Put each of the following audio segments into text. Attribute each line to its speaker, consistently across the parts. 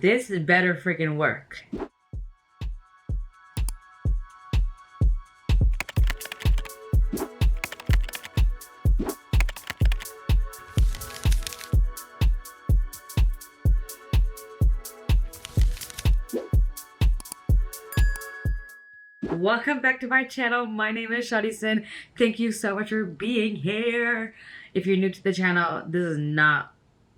Speaker 1: This better freaking work. Welcome back to my channel. My name is Shadi. Thank you so much for being here. If you're new to the channel, this is not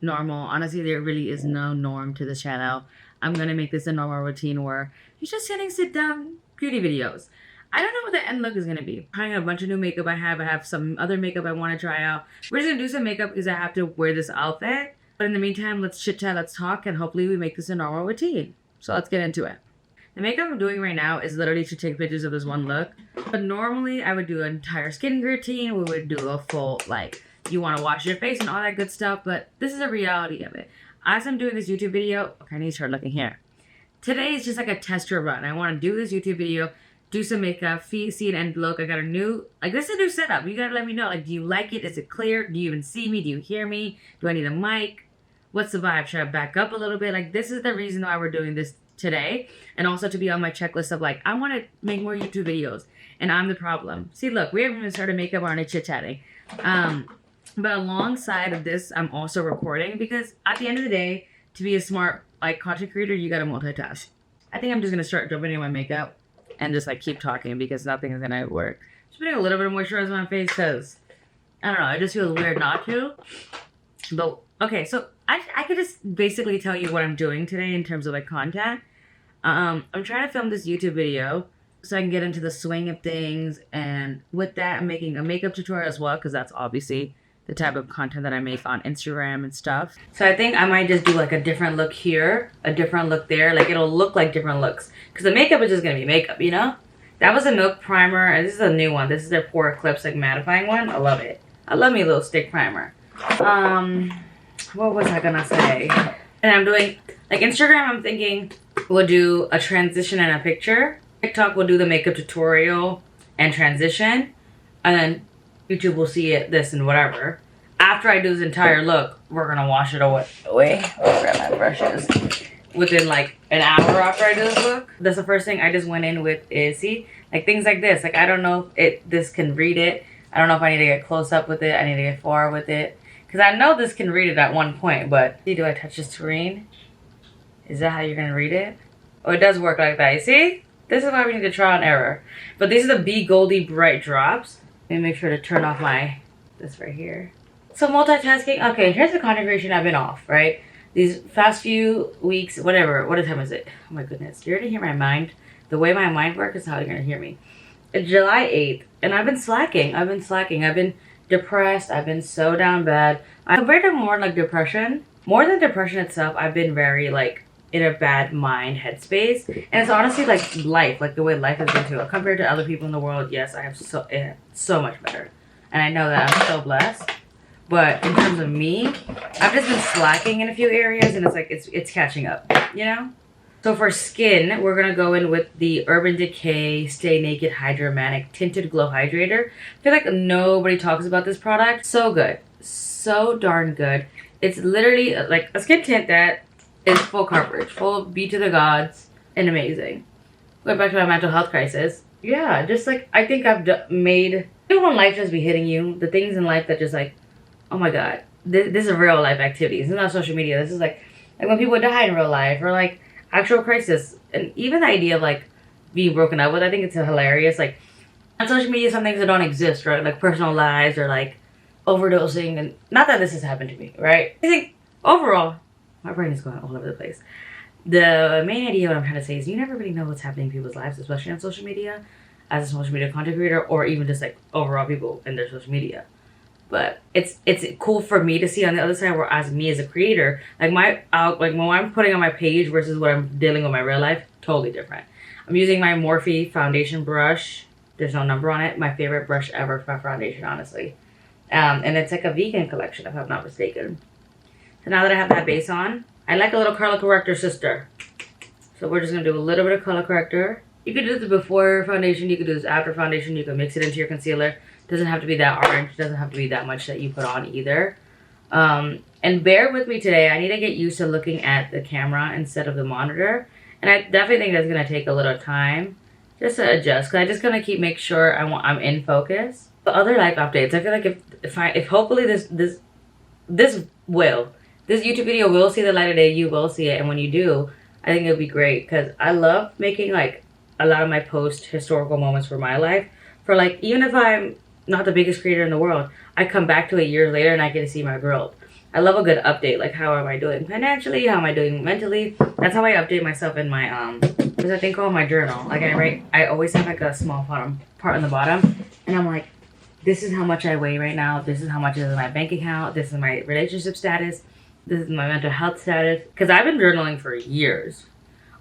Speaker 1: normal. Honestly, there really is no norm to this channel. I'm gonna make this a normal routine where you're just sitting, sit down, beauty videos. I don't know what the end look is gonna be. Trying a bunch of new makeup I have some other makeup I want to try out. We're just gonna do some makeup because I have to wear this outfit. But in the meantime, let's chit chat, let's talk, and hopefully we make this a normal routine. So let's get into it. The makeup I'm doing right now is literally to take pictures of this one look. But normally I would do an entire skin routine. We would do a full, like, you want to wash your face and all that good stuff. But this is the reality of it. As I'm doing this YouTube video, okay, I need to start looking here. Today is just like a tester run. I want to do this YouTube video, do some makeup, see an end look. I got a new, like, this is a new setup. You got to let me know, like, do you like it? Is it clear? Do you even see me? Do you hear me? Do I need a mic? What's the vibe? Should I back up a little bit? Like, this is the reason why we're doing this today, and also to be on my checklist of, like, I want to make more YouTube videos, and I'm the problem. See, look, we haven't even started makeup, already chit-chatting. But alongside of this, I'm also recording, because at the end of the day, to be a smart, like, content creator, you gotta multitask. I think I'm just gonna start jumping into my makeup and just, like, keep talking, because nothing is gonna work. Just putting a little bit of moisturizer on my face, because I don't know, it just feels weird not to. But okay, so I could just basically tell you what I'm doing today in terms of, like, content. I'm trying to film this YouTube video so I can get into the swing of things, and with that I'm making a makeup tutorial as well, because that's obviously the type of content that I make on Instagram and stuff. So I think I might just do, like, a different look here, a different look there, like, it'll look like different looks, because the makeup is just gonna be makeup, you know? That was a Milk primer, and this is a new one. This is their Pore Eclipse, like, mattifying one. I love it. I love me a little stick primer. What was I gonna say? And I'm doing, like, Instagram, I'm thinking we'll do a transition and a picture. TikTok will do the makeup tutorial and transition. And then YouTube will see it, this and whatever. After I do this entire look, we're gonna wash it away. I'll grab my brushes. Within, like, an hour after I do this look. That's the first thing I just went in with is, see, like, things like this. Like, I don't know if this can read it. I don't know if I need to get close up with it. I need to get far with it. Because I know this can read it at one point, but see, do I touch the screen? Is that how you're going to read it? Oh, it does work like that. You see? This is why we need to try and error. But these are the B-Goldi Bright Drops. Let me make sure to turn off this right here. So multitasking. Okay, here's the content creation I've been off, right? These past few weeks, whatever. What time is it? Oh my goodness. You're going to hear my mind. The way my mind works is how you're going to hear me. It's July 8th, and I've been slacking. I've been depressed. I've been so down bad. Compared to more like depression, more than depression itself, I've been very, like, in a bad mind headspace. And it's honestly like life, like the way life has been too. Compared to other people in the world, yes, I have so much better. And I know that I'm so blessed. But in terms of me, I've just been slacking in a few areas, and it's like it's catching up, you know? So for skin, we're going to go in with the Urban Decay Stay Naked Hydromanic Tinted Glow Hydrator. I feel like nobody talks about this product. So good. So darn good. It's literally like a skin tint that is full coverage, full be to the gods, and amazing. Going back to my mental health crisis. Yeah, just like, I think I've made, you know, when life just be hitting you, the things in life that just like, oh my god, this is real life activities. This is not social media. This is like when people die in real life, or like actual crisis. And even the idea of, like, being broken up with, I think it's hilarious. Like, on social media, some things that don't exist, right? Like personal lives, or like overdosing. And not that this has happened to me, right? I think overall, my brain is going all over the place. The main idea what I'm trying to say is you never really know what's happening in people's lives, especially on social media, as a social media content creator, or even just like overall people in their social media. But it's cool for me to see on the other side, where as me as a creator, like like when I'm putting on my page versus what I'm dealing with my real life, totally different. I'm using my Morphe foundation brush. There's no number on it. My favorite brush ever for foundation, honestly. And it's like a vegan collection, if I'm not mistaken. So now that I have that base on, I like a little color corrector, sister. So we're just gonna do a little bit of color corrector. You could do this before foundation, you could do this after foundation, you can mix it into your concealer. Doesn't have to be that orange, doesn't have to be that much that you put on either. And bear with me today. I need to get used to looking at the camera instead of the monitor. And I definitely think that's going to take a little time just to adjust. Because I just going to keep make sure I'm in focus. But other life updates, I feel like if hopefully this YouTube video will see the light of day, you will see it. And when you do, I think it'll be great. Because I love making like a lot of my post historical moments for my life. For like, even if I'm not the biggest creator in the world, I come back to it years later and I get to see my growth. I love a good update, like how am I doing financially, how am I doing mentally. That's how I update myself in my there's a thing called my journal. Like I always have like a small part on the bottom, and I'm like, this is how much I weigh right now, this is how much is in my bank account, this is my relationship status, this is my mental health status. Because I've been journaling for years.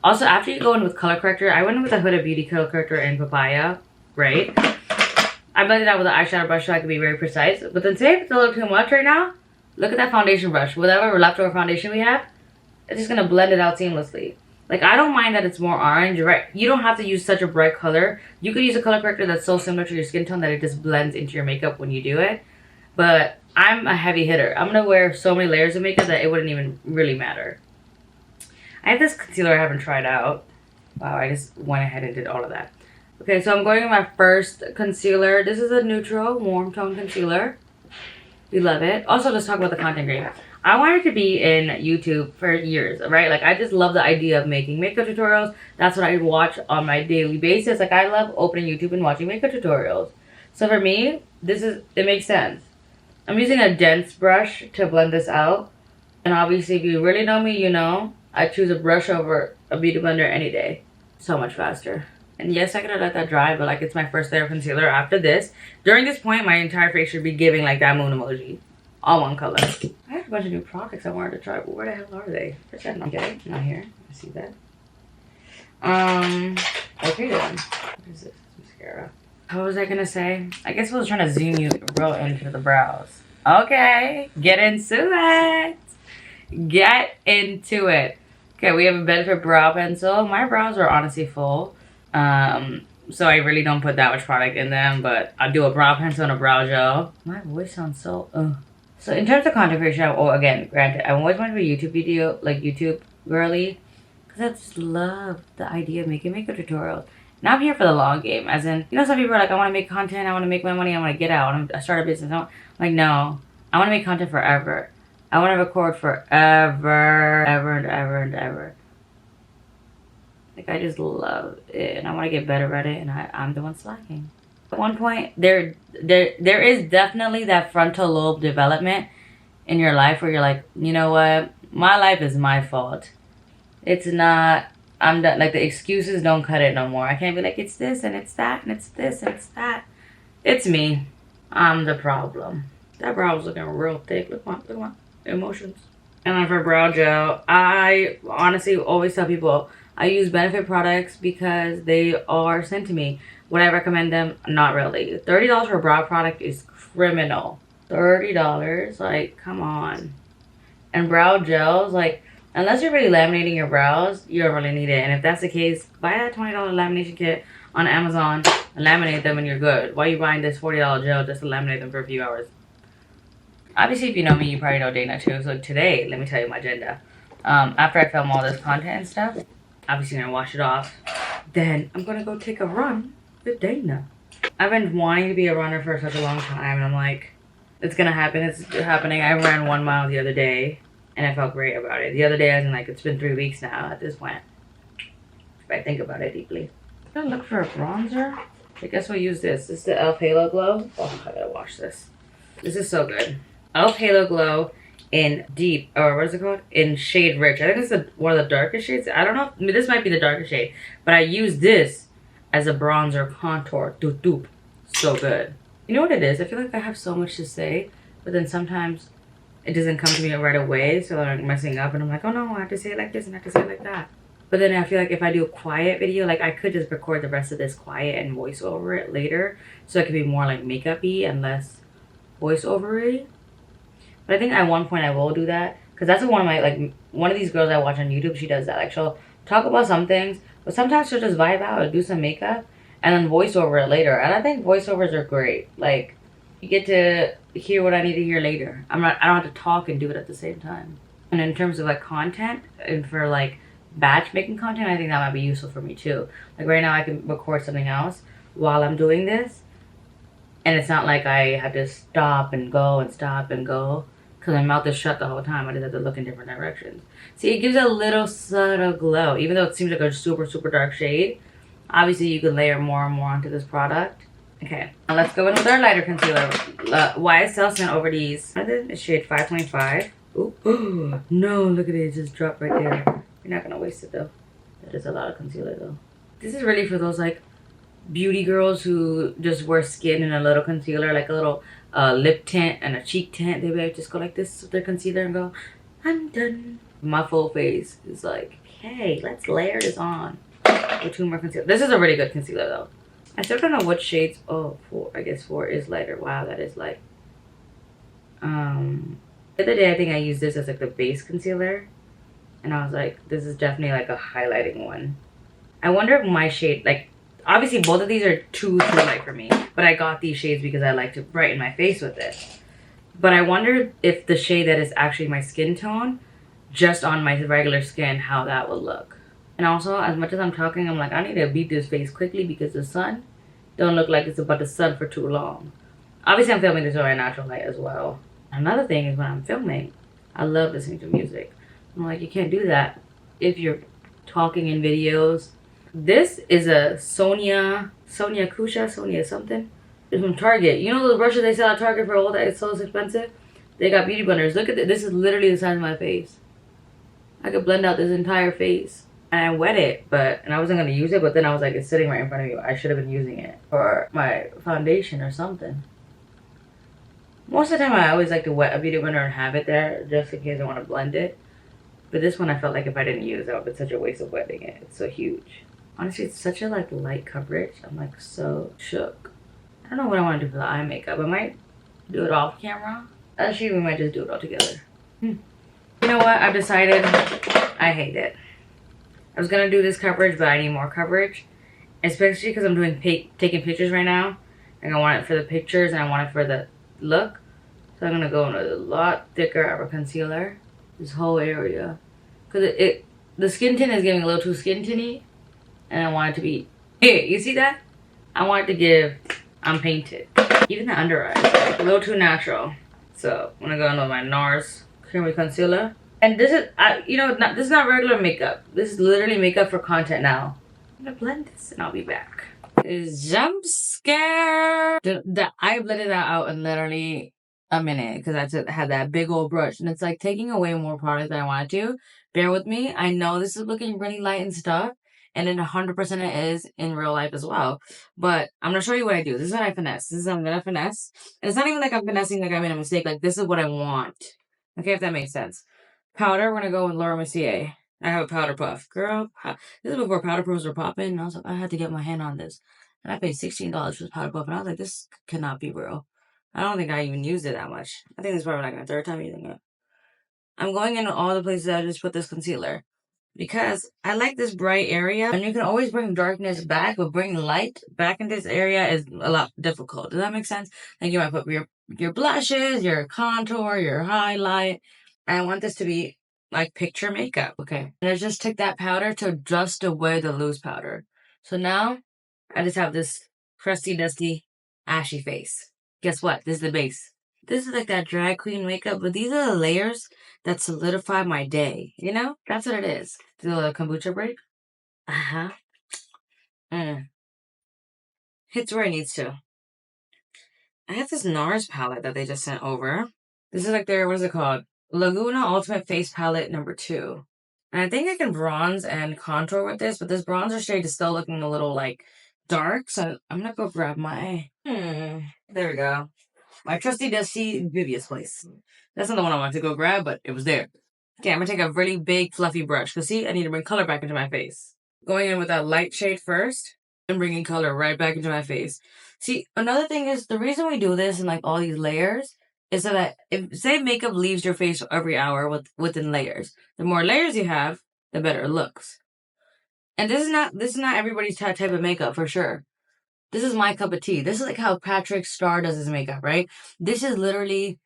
Speaker 1: Also, after you go in with color corrector, I went in with a Huda Beauty color corrector and papaya, right? I blended out with an eyeshadow brush so I can be very precise. But then say if it's a little too much right now, look at that foundation brush. Whatever leftover foundation we have, it's just going to blend it out seamlessly. Like, I don't mind that it's more orange, right? You don't have to use such a bright color. You could use a color corrector that's so similar to your skin tone that it just blends into your makeup when you do it. But I'm a heavy hitter. I'm going to wear so many layers of makeup that it wouldn't even really matter. I have this concealer I haven't tried out. Wow, I just went ahead and did all of that. Okay, so I'm going with my first concealer. This is a neutral, warm tone concealer. We love it. Also, let's talk about the content creator. I wanted to be in YouTube for years, right? Like, I just love the idea of making makeup tutorials. That's what I watch on my daily basis. Like, I love opening YouTube and watching makeup tutorials. So for me, it makes sense. I'm using a dense brush to blend this out. And obviously, if you really know me, you know I choose a brush over a beauty blender any day. So much faster. And yes, I could have let that dry, but like, it's my first layer of concealer. After this, during this point, my entire face should be giving like that moon emoji. All one color. I have a bunch of new products I wanted to try, but where the hell are they? Okay, not here. I see that. Okay then. What is this? Mascara. What was I gonna say? I guess I was trying to zoom you real into the brows. Okay, get into it. Get into it. Okay, we have a Benefit brow pencil. My brows are honestly full. So I really don't put that much product in them, but I'll do a brow pencil and a brow gel. My voice sounds so, So in terms of content creation, again, granted, I always wanted to be a YouTube video, like YouTube girly, because I just love the idea of making makeup tutorials. Now I'm here for the long game, as in, you know, some people are like, I want to make content, I want to make my money, I want to get out, I want to start a business. I'm like, no, I want to make content forever. I want to record forever, ever and ever and ever. Like, I just love it, and I want to get better at it, and I'm the one slacking. At one point, there is definitely that frontal lobe development in your life where you're like, you know what? My life is my fault. It's not, I'm done. Like, the excuses don't cut it no more. I can't be like, it's this, and it's that, and it's this, and it's that. It's me. I'm the problem. That brow was looking real thick. Look at my emotions. And then for brow gel, I honestly always tell people, I use Benefit products because they are sent to me. Would I recommend them? Not really. $30 for a brow product is criminal. $30, like, come on. And brow gels, like, unless you're really laminating your brows, you don't really need it. And if that's the case, buy that $20 lamination kit on Amazon and laminate them and you're good. Why are you buying this $40 gel just to laminate them for a few hours? Obviously, if you know me, you probably know Dana too. So today, let me tell you my agenda. After I film all this content and stuff, obviously I'm gonna wash it off. Then I'm gonna go take a run with Dana. I've been wanting to be a runner for such a long time, and I'm like, it's gonna happen. It's happening. I ran 1 mile the other day, and I felt great about it. The other day, I was like, it's been 3 weeks now at this point. If I think about it deeply. I'm gonna look for a bronzer. I guess we'll use this. This is the e.l.f. Halo Glow. Oh, I gotta wash this. This is so good. e.l.f. Halo Glow in deep, or what is it called? In shade rich. I think it's one of the darkest shades. I don't know. I mean, this might be the darkest shade, but I use this as a bronzer contour. Doop doop. So good. You know what it is? I feel like I have so much to say, but then sometimes it doesn't come to me right away, so I'm messing up, and I'm like, oh no, I have to say it like this and I have to say it like that. But then I feel like if I do a quiet video, like I could just record the rest of this quiet and voice over it later, so it could be more like makeup-y and less voice over-y. But I think at one point I will do that, because that's one of my, like, one of these girls I watch on YouTube, she does that. Like, she'll talk about some things, but sometimes she'll just vibe out and do some makeup and then voice over it later. And I think voiceovers are great. Like, You get to hear what I need to hear later. I don't have to talk and do it at the same time. And in terms of like content and for like batch making content, I think that might be useful for me too. Like right now I can record something else while I'm doing this. And it's not like I have to stop and go and stop and go. Because my mouth is shut the whole time. I just have to look in different directions. See, it gives a little subtle glow. Even though it seems like a super, super dark shade. Obviously, you could layer more and more onto this product. Okay, now let's go in with our lighter concealer. YSL sent over these. It's shade 5.5. Ooh, no, look at it. It just dropped right there. You're not going to waste it, though. That is a lot of concealer, though. This is really for those, like, beauty girls who just wear skin and a little concealer, like a little lip tint and a cheek tint. They would just go like this with their concealer and go, I'm done. My full face is like, hey, let's layer this on with 2 more concealer. This is a really good concealer, though. I still don't know what shades. Oh, 4. I guess 4 is lighter. Wow, that is light. The other day, I think I used this as like the base concealer. And I was like, this is definitely like a highlighting one. I wonder if my shade, like, obviously both of these are too light for me. But I got these shades because I like to brighten my face with it. But I wonder if the shade that is actually my skin tone, just on my regular skin, how that will look. And also, as much as I'm talking, I'm like, I need to beat this face quickly because the sun don't look like it's about to sun for too long. Obviously, I'm filming this on my natural light as well. Another thing is when I'm filming, I love listening to music. I'm like, you can't do that if you're talking in videos. This is a Sonia something. It's from Target. You know those brushes they sell at Target for all that? It's so expensive. They got beauty blenders. Look at this. This is literally the size of my face. I could blend out this entire face. And I wet it, and I wasn't going to use it, but then I was like, it's sitting right in front of me. I should have been using it for my foundation or something. Most of the time, I always like to wet a beauty blender and have it there, just in case I want to blend it. But this one, I felt like if I didn't use it, it would be such a waste of wetting it. It's so huge. Honestly, it's such a like light coverage. I'm like so shook. I don't know what I want to do for the eye makeup. I might do it off camera. Actually, we might just do it all together. You know what? I've decided I hate it. I was going to do this coverage, but I need more coverage. Especially because I'm doing taking pictures right now. And I want it for the pictures and I want it for the look. So I'm going to go in with a lot thicker of a concealer. This whole area. Because the skin tint is giving a little too skin tinty. And I want it to be... Hey, you see that? I want it to give... I'm painted. Even the under eyes. Like, a little too natural. So I'm going to go in with my NARS Creamy Concealer. And this is, this is not regular makeup. This is literally makeup for content now. I'm gonna blend this and I'll be back. Jump scare! I blended that out in literally a minute because I had that big old brush. And it's like taking away more product than I wanted to. Bear with me. I know this is looking really light and stuff. And then 100% it is in real life as well. But I'm gonna show you what I do. This is what I finesse. This is what I'm gonna finesse. And it's not even like I'm finessing like I made a mistake. Like this is what I want. Okay, if that makes sense. Powder, we're gonna go with Laura Mercier. I have a powder puff. Girl, this is before powder puffs were popping. And I was like, I had to get my hand on this. And I paid $16 for this powder puff. And I was like, this cannot be real. I don't think I even used it that much. I think this is probably like my 3rd time using it. I'm going into all the places I just put this concealer. Because I like this bright area. And you can always bring darkness back. But bringing light back in this area is a lot difficult. Does that make sense? Like you might put your blushes, your contour, your highlight. I want this to be like picture makeup, okay? And I just took that powder to dust away the loose powder. So now, I just have this crusty, dusty, ashy face. Guess what? This is the base. This is like that drag queen makeup, but these are the layers that solidify my day, you know? That's what it is. Do a little kombucha break. Uh-huh. Hits where it needs to. I have this NARS palette that they just sent over. This is like their, what is it called? Laguna Ultimate Face Palette number 2. And I think I can bronze and contour with this, but this bronzer shade is still looking a little, like, dark. So I'm going to go grab my... There we go. My trusty dusty Juvia's place. That's not the one I wanted to go grab, but it was there. Okay, I'm going to take a really big, fluffy brush. Because, see, I need to bring color back into my face. Going in with that light shade first and bringing color right back into my face. See, another thing is, the reason we do this in, like, all these layers... is so that if say makeup leaves your face every hour within layers, the more layers you have, the better it looks. And this is not everybody's type of makeup for sure. This is my cup of tea. This is like how Patrick Star does his makeup, right? This is literally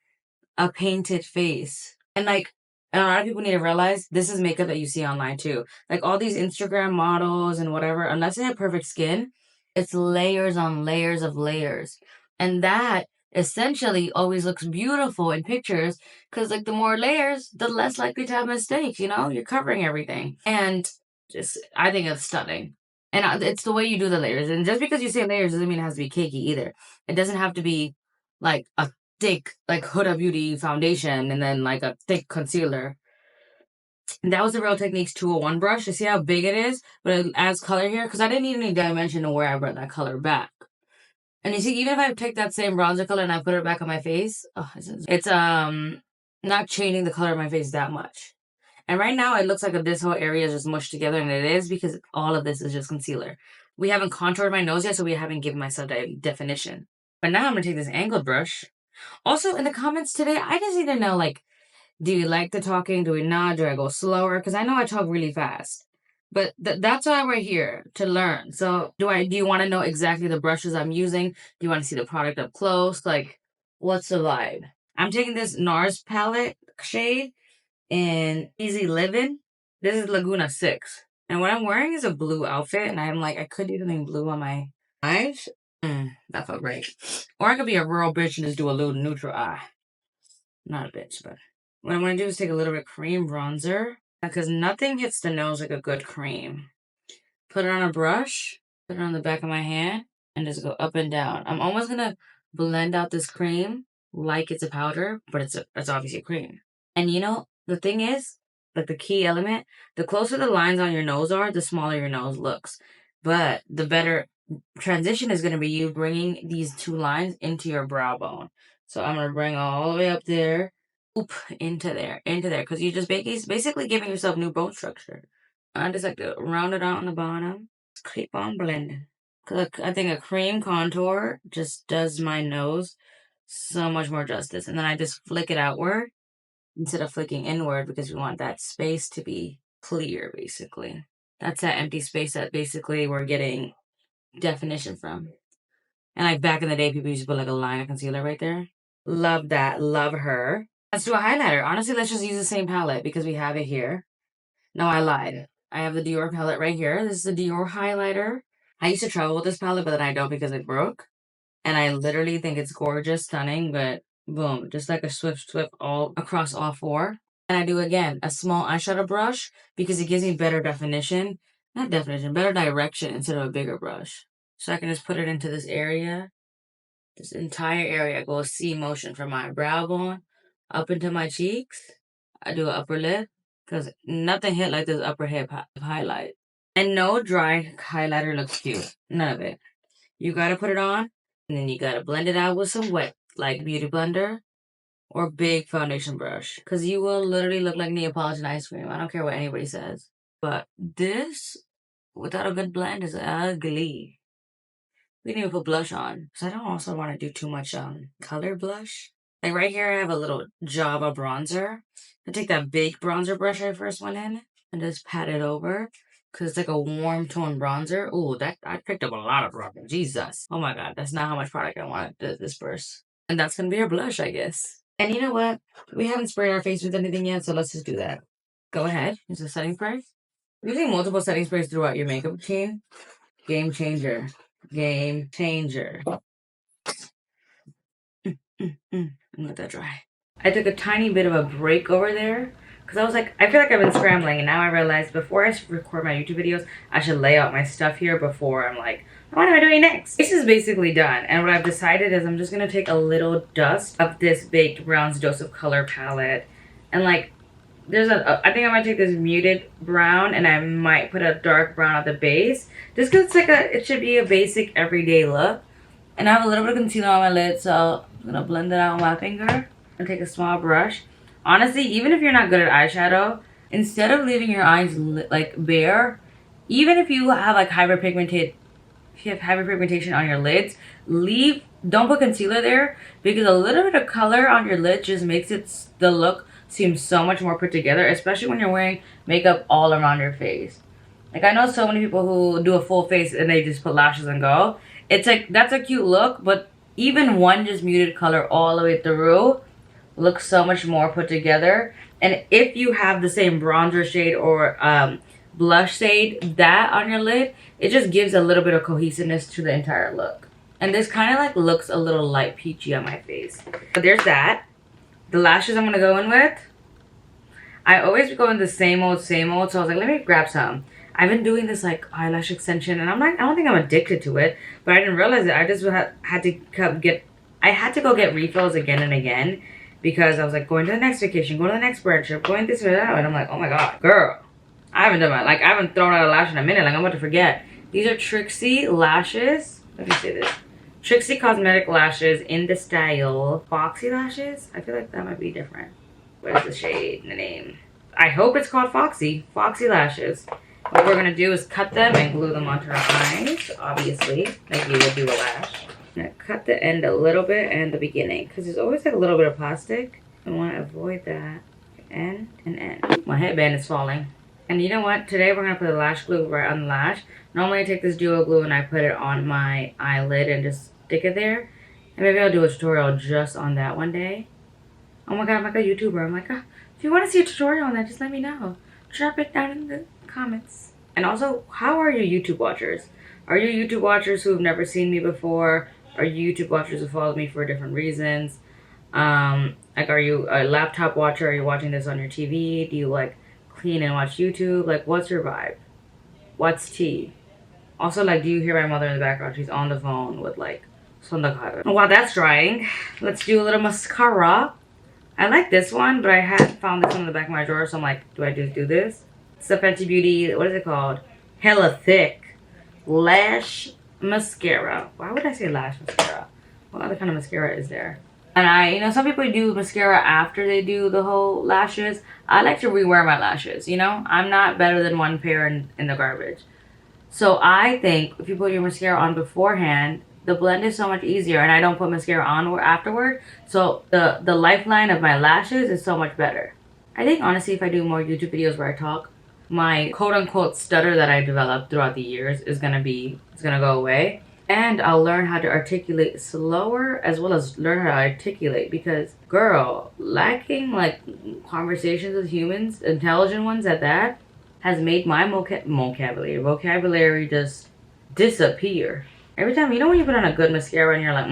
Speaker 1: a painted face. And like, and a lot of people need to realize this is makeup that you see online too. Like all these Instagram models and whatever, unless they have perfect skin, it's layers on layers of layers. And that essentially always looks beautiful in pictures because like the more layers, the less likely to have mistakes, you know? You're covering everything. And just, I think it's stunning. And it's the way you do the layers. And just because you say layers doesn't mean it has to be cakey either. It doesn't have to be like a thick like Huda Beauty foundation and then like a thick concealer. And that was the Real Techniques 201 brush. You see how big it is? But it adds color here because I didn't need any dimension to where I brought that color back. And you see, even if I take that same bronzer color and I put it back on my face, it's not changing the color of my face that much. And right now it looks like this whole area is just mushed together, and it is because all of this is just concealer. We haven't contoured my nose yet, so we haven't given myself definition. But now I'm gonna take this angled brush. Also, in the comments today, I just need to know, like, do you like the talking? Do we not? Do I go slower? Because I know I talk really fast. But that's why we're here, to learn. So do you want to know exactly the brushes I'm using? Do you want to see the product up close? Like, what's the vibe? I'm taking this NARS palette shade in Easy Living. This is Laguna 6. And what I'm wearing is a blue outfit. And I'm like, I could do something blue on my eyes. That felt great. Or I could be a rural bitch and just do a little neutral eye. Not a bitch, but what I'm going to do is take a little bit of cream bronzer. Because nothing hits the nose like a good cream. Put it on a brush. Put it on the back of my hand. And just go up and down. I'm almost going to blend out this cream like it's a powder. But it's obviously a cream. And you know, the thing is, like the key element, the closer the lines on your nose are, the smaller your nose looks. But the better transition is going to be you bringing these two lines into your brow bone. So I'm going to bring all the way up there, into there, because you're just basically giving yourself new bone structure. I just like to round it out on the bottom. Just keep on blending. Because I think a cream contour just does my nose so much more justice. And then I just flick it outward instead of flicking inward because we want that space to be clear, basically. That's that empty space that basically we're getting definition from. And like back in the day, people used to put like a line of concealer right there. Love that. Love her. Let's do a highlighter. Honestly, let's just use the same palette because we have it here. No, I lied. I have the Dior palette right here. This is the Dior highlighter. I used to travel with this palette, but then I don't because it broke. And I literally think it's gorgeous, stunning, but boom, just like a swift all across all four. And I do, again, a small eyeshadow brush because it gives me better definition. Not definition, better direction instead of a bigger brush. So I can just put it into this area. This entire area goes C motion from my brow bone up into my cheeks. I do an upper lip because nothing hit like this upper lip highlight. And no dry highlighter looks cute. None of it. You gotta put it on, and then you gotta blend it out with some wet, like beauty blender or big foundation brush. Because you will literally look like Neapolitan ice cream. I don't care what anybody says. But this, without a good blend, is ugly. We didn't even put blush on. Because I don't also want to do too much color blush. Like right here, I have a little Java bronzer. I take that big bronzer brush I first went in and just pat it over. Because it's like a warm tone bronzer. Ooh, I picked up a lot of bronzer. Jesus. Oh my god, that's not how much product I want to disperse. And that's going to be our blush, I guess. And you know what? We haven't sprayed our face with anything yet, so let's just do that. Go ahead. Use a setting spray. Using multiple setting sprays throughout your makeup routine. Game changer. Game changer. Let that dry. I took a tiny bit of a break over there because I was like, I feel like I've been scrambling, and now I realized before I record my YouTube videos, I should lay out my stuff here before I'm like, what am I doing next? This is basically done, and what I've decided is I'm just gonna take a little dust of this Baked Brown's Dose of Color palette, and like, I think I might take this muted brown, and I might put a dark brown at the base, just because it's like it should be a basic everyday look. And I have a little bit of concealer on my lid, so I'm gonna blend it out with my finger and take a small brush. Honestly, even if you're not good at eyeshadow, instead of leaving your eyes like bare, even if you have like hyperpigmentation on your lids, don't put concealer there because a little bit of color on your lid just makes the look seem so much more put together, especially when you're wearing makeup all around your face. Like, I know so many people who do a full face and they just put lashes and go. It's like, that's a cute look, but even one just muted color all the way through looks so much more put together. And if you have the same bronzer shade or blush shade, that on your lid, it just gives a little bit of cohesiveness to the entire look. And this kind of like looks a little light peachy on my face. But there's that. The lashes I'm going to go in with, I always go in the same old, so I was like, let me grab some. I've been doing this like eyelash extension, and I don't think I'm addicted to it, but I didn't realize it. I just had to go get refills again and again, because I was like going to the next vacation, going to the next brand trip, going this or that, and I'm like, oh my god, girl, I haven't thrown out a lash in a minute. Like, I'm about to forget. These are Trixie lashes. Let me say this. Trixie Cosmetic lashes in the style Foxy lashes. I feel like that might be different. What is the shade and the name? I hope it's called Foxy. Foxy lashes. What we're going to do is cut them and glue them onto our eyes, obviously, like you would do a lash. I'm going to cut the end a little bit and the beginning, because there's always like a little bit of plastic. I want to avoid that. End and end. My headband is falling. And you know what? Today we're going to put the lash glue right on the lash. Normally I take this duo glue and I put it on my eyelid and just stick it there. And maybe I'll do a tutorial just on that one day. Oh my god, I'm like a YouTuber. I'm like, oh, if you want to see a tutorial on that, just let me know. Drop it down in the comments. And also, how are your YouTube watchers? Are you YouTube watchers who have never seen me before? Are you YouTube watchers who follow me for different reasons? Like, are you a laptop watcher? Are you watching this on your TV? Do you like clean and watch YouTube? Like, what's your vibe? What's tea? Also, like, do you hear my mother in the background? She's on the phone with like sondakara. While that's drying, let's do a little mascara. I like this one, but I had found this one in the back of my drawer, so I'm like, do I just do this? It's the Fenty Beauty, what is it called? Hella Thick Lash Mascara. Why would I say lash mascara? What other kind of mascara is there? And you know, some people do mascara after they do the whole lashes. I like to rewear my lashes, you know? I'm not better than one pair in the garbage. So I think if you put your mascara on beforehand, the blend is so much easier, and I don't put mascara on or afterward. So the lifeline of my lashes is so much better. I think honestly, if I do more YouTube videos where I talk, my quote-unquote stutter that I developed throughout the years is gonna go away. And I'll learn how to articulate slower, as well as learn how to articulate, because girl, lacking like conversations with humans, intelligent ones at that, has made my vocabulary just disappear. Every time, you know when you put on a good mascara and you're like,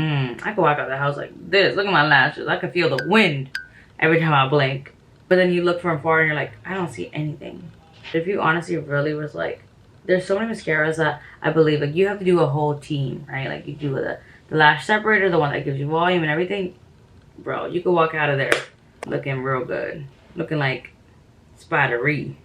Speaker 1: I can walk out the house like this. Look at my lashes. I can feel the wind every time I blink. But then you look from far and you're like, I don't see anything. If you honestly really was like, there's so many mascaras that I believe, like, you have to do a whole team, right? Like, you do the lash separator, the one that gives you volume and everything. Bro, you could walk out of there looking real good. Looking like spidery.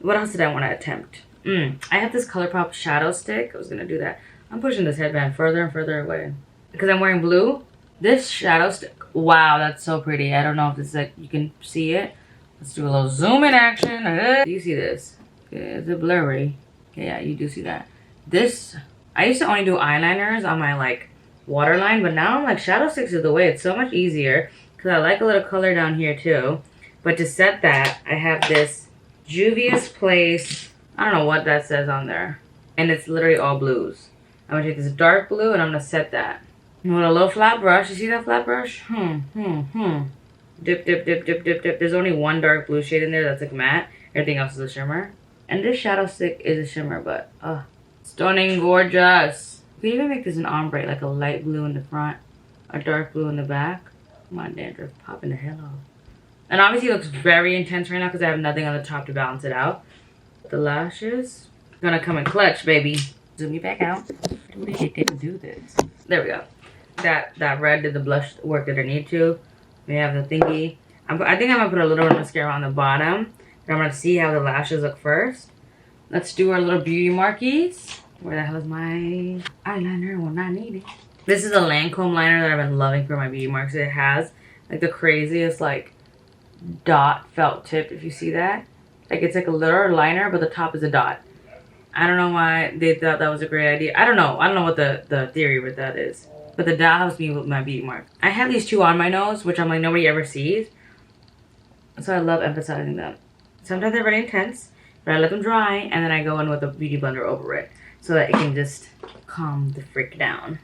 Speaker 1: What else did I want to attempt? I have this ColourPop shadow stick. I was going to do that. I'm pushing this headband further and further away because I'm wearing blue. This shadow stick, wow, that's so pretty. I don't know if this is like, you can see it. Let's do a little zoom in action. Do you see this? Okay, is it blurry? Okay, yeah, you do see that. This, I used to only do eyeliners on my like waterline, but now I'm like, shadow sticks is the way. It's so much easier because I like a little color down here too. But to set that, I have this Juvia's Place. I don't know what that says on there. And it's literally all blues. I'm gonna take this dark blue and I'm gonna set that. With a little flat brush. You see that flat brush? Dip, dip, dip, dip, dip, dip. There's only one dark blue shade in there that's like matte. Everything else is a shimmer. And this shadow stick is a shimmer, but stunning, gorgeous. You can even make this an ombre, like a light blue in the front, a dark blue in the back. Come on, dandruff, popping the hell off. And obviously it looks very intense right now because I have nothing on the top to balance it out. The lashes, gonna come in clutch, baby. Zoom you back out. Didn't do this. There we go. That red did the blush work that I need to. We have the thingy. I think I'm gonna put a little mascara on the bottom. And I'm gonna see how the lashes look first. Let's do our little beauty markies. Where the hell is my eyeliner when I need it? This is a Lancome liner that I've been loving for my beauty marks. It has like the craziest like dot felt tip, if you see that. Like, it's like a little liner, but the top is a dot. I don't know why they thought that was a great idea. I don't know what the theory with that is. But the dot helps me with my beauty mark. I have these two on my nose, which I'm like, nobody ever sees. So I love emphasizing them. Sometimes they're very intense. but I let them dry, and then I go in with a beauty blender over it so that it can just calm the frick down.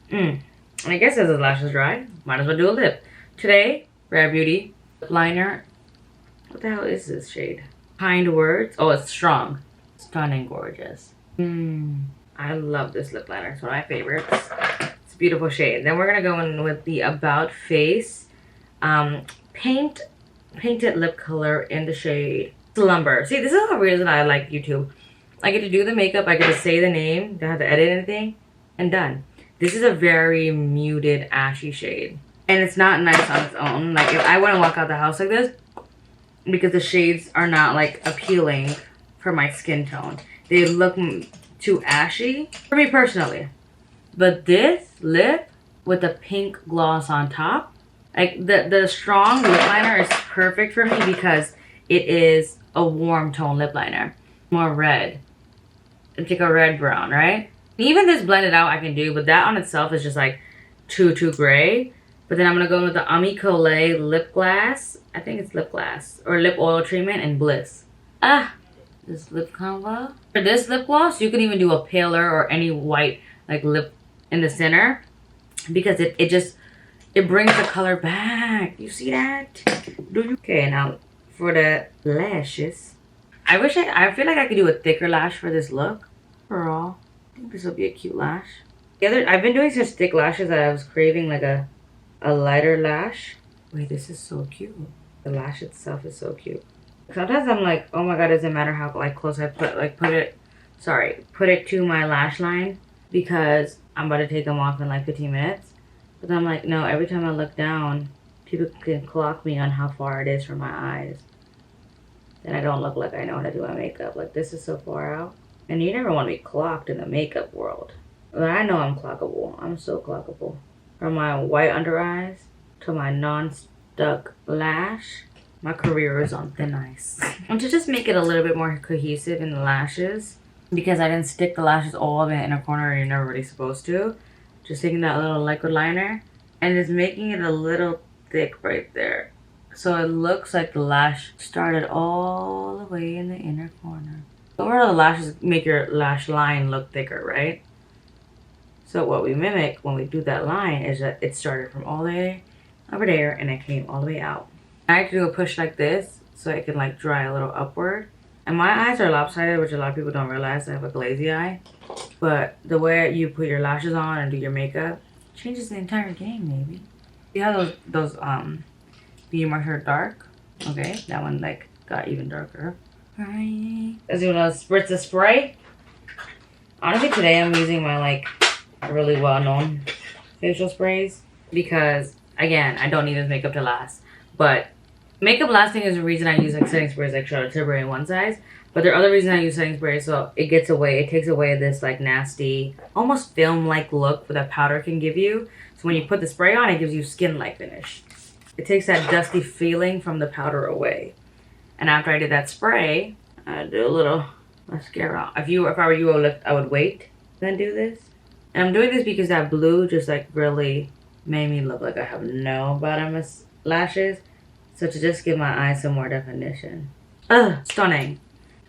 Speaker 1: And I guess as the lashes dry, might as well do a lip. Today, Rare Beauty lip liner. What the hell is this shade? Kind Words. Oh, it's strong. Stunning gorgeous. I love this lip liner. It's one of my favorites. It's a beautiful shade. Then we're going to go in with the About Face Painted Lip Color in the shade Slumber. See, this is the reason I like YouTube. I get to do the makeup. I get to say the name. Don't have to edit anything. And done. This is a very muted, ashy shade. And it's not nice on its own. Like, if I wouldn't walk out the house like this, because the shades are not, like, appealing for my skin tone. They look too ashy for me personally. But this lip with the pink gloss on top, like, the strong lip liner is perfect for me because it is a warm tone lip liner. More red. It's like a red brown, right? Even this blended out I can do, but that on itself is just like too gray. But then I'm going to go in with the Ami Colé lip glass. I think it's lip glass. Or lip oil treatment in Bliss. This lip combo. For this lip gloss, you can even do a paler or any white like lip in the center. Because it brings the color back. You see that? Okay, now for the lashes. I feel like I could do a thicker lash for this look. Overall, I think this will be a cute lash. I've been doing such thick lashes that I was craving like a lighter lash. Wait, this is so cute. The lash itself is so cute. Sometimes I'm like, oh my god, it doesn't matter how like close I put it to my lash line because I'm about to take them off in like 15 minutes. But then I'm like, no, every time I look down, people can clock me on how far it is from my eyes. Then I don't look like I know how to do my makeup. Like, this is so far out. And you never want to be clocked in the makeup world. But I know I'm clockable. I'm so clockable. From my white under eyes to my non-stuck lash, my career is on thin ice. And to just make it a little bit more cohesive in the lashes, because I didn't stick the lashes all in the inner corner, you're never really supposed to. Just taking that little liquid liner and just making it a little thick right there. So it looks like the lash started all the way in the inner corner. Overall, the lashes make your lash line look thicker, right? So what we mimic when we do that line is that it started from all the way over there and it came all the way out. I like to do a push like this so it can like dry a little upward. And my eyes are lopsided, which a lot of people don't realize. I have a glazy eye. But the way you put your lashes on and do your makeup changes the entire game, maybe. You have those Beauty Marker Dark. Okay, that one like got even darker. Right. As you know, spritz the spray. Honestly, today I'm using my like really well-known facial sprays because again, I don't need this makeup to last. But makeup lasting is the reason I use like setting sprays like Charlotte Tilbury in one size. But there are other reasons I use setting sprays, so it takes away this like nasty, almost film-like look that powder can give you. So when you put the spray on, it gives you skin-like finish. It takes that dusty feeling from the powder away. And after I did that spray, I do a little mascara. If I were you, I would wait, then do this. And I'm doing this because that blue just like really made me look like I have no bottom lashes. So to just give my eyes some more definition. Stunning.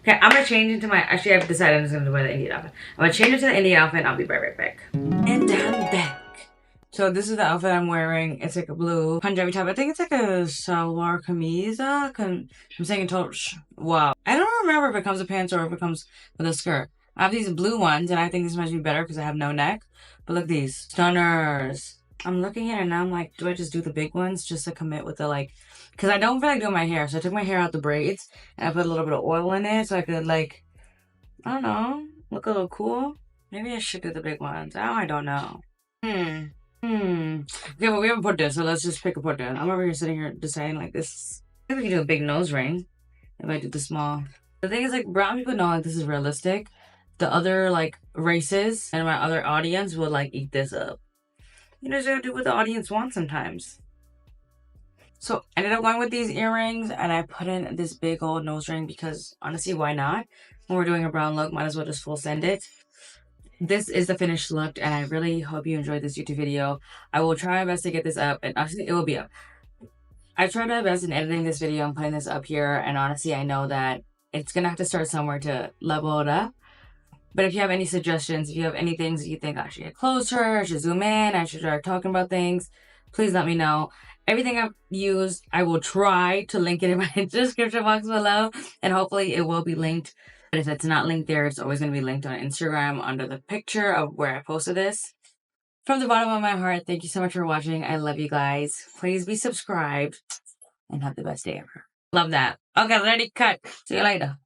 Speaker 1: Okay, I'm gonna change into my, actually I've decided I'm just gonna wear the Indian outfit. I'm gonna change into the Indian outfit and I'll be right back. And I'm back. So this is the outfit I'm wearing. It's like a blue Punjabi top. I think it's like a salwar kameez. I'm saying in total, wow. I don't remember if it comes with pants or if it comes with a skirt. I have these blue ones and I think this might be better because I have no neck. But look at these. Stunners. I'm looking at it and now I'm like, do I just do the big ones just to commit with the like, because I don't feel like doing my hair. So I took my hair out the braids and I put a little bit of oil in it so I could like, I don't know, look a little cool. Maybe I should do the big ones. I don't know. Okay, well, we haven't put this, so let's just pick a put down. I'm over here sitting here deciding like this. I think we can do a big nose ring if I do the small. The thing is, like, brown people know like this is realistic. The other like races and my other audience will like eat this up. You know, just gotta do what the audience wants sometimes. So I ended up going with these earrings and I put in this big old nose ring because honestly, why not? When we're doing a brown look, might as well just full send it. This is the finished look and I really hope you enjoyed this YouTube video. I will try my best to get this up and actually it will be up. I tried my best in editing this video and putting this up here and honestly I know that it's gonna have to start somewhere to level it up. But if you have any suggestions, if you have any things that you think I should get closer, I should zoom in, I should start talking about things, please let me know. Everything I've used, I will try to link it in my description box below, and hopefully it will be linked. But if it's not linked there, it's always going to be linked on Instagram under the picture of where I posted this. From the bottom of my heart, thank you so much for watching. I love you guys. Please be subscribed and have the best day ever. Love that. Okay, ready, cut. See you later.